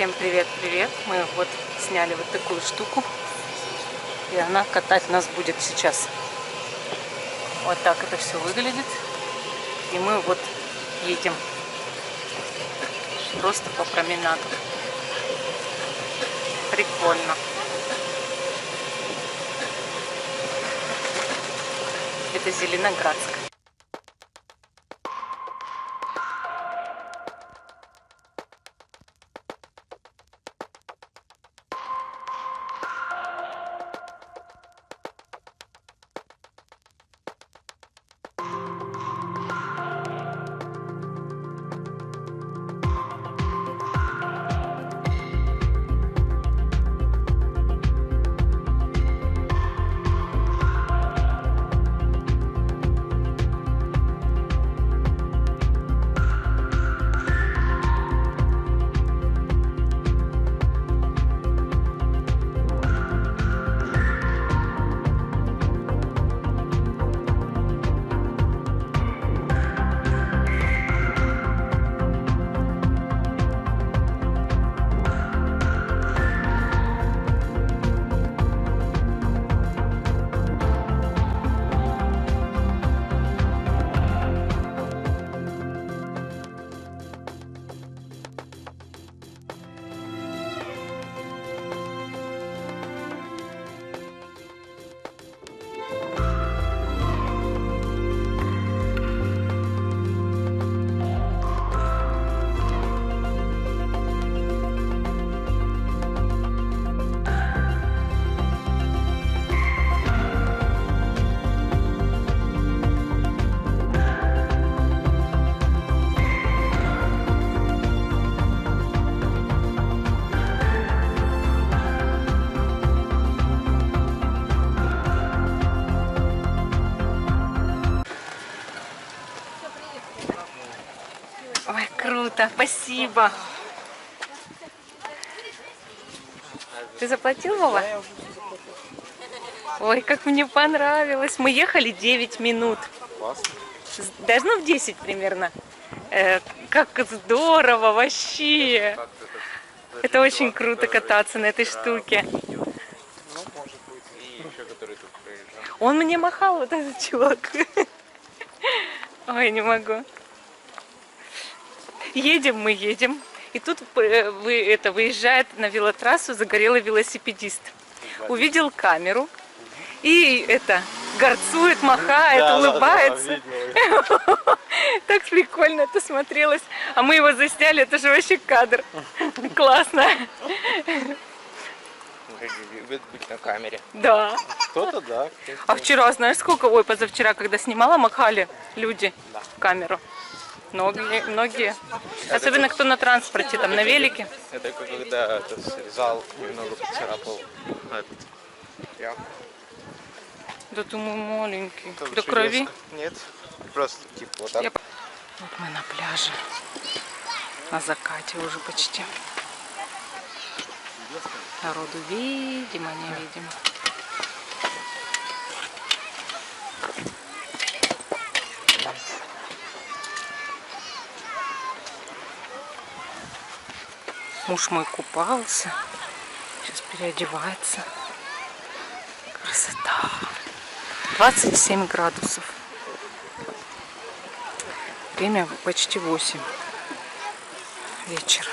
Всем привет-привет! Мы вот сняли вот такую штуку, и она катать нас будет сейчас. Вот так это все выглядит. И мы вот едем просто по променаду. Прикольно. Это Зеленоградск. Ой, круто, спасибо. Ты заплатил, Вова? Ой, как мне понравилось. Мы ехали 9 минут. Должно в 10 примерно. Как здорово вообще. Это очень круто кататься на этой штуке. Он мне махал, вот этот чувак. Ой, не могу. Едем, и тут выезжает на велотрассу загорелый велосипедист. Увидел камеру и горцует, махает, улыбается. Так прикольно это смотрелось. А мы его засняли, это же вообще кадр. Классно. Любит быть на камере. Да. Кто-то, да. А вчера, знаешь, сколько? Ой, позавчера, когда снимала, махали люди в камеру. Многие. Особенно кто на транспорте, там на велике. Это когда срезал, немного поцарапал. Да ты мой маленький. До крови? Нет, просто типа вот так. Вот мы на пляже. На закате уже почти. Народу видимо, невидимо. Муж мой купался. Сейчас переодевается. Красота. 27 градусов. Время почти 8 вечера.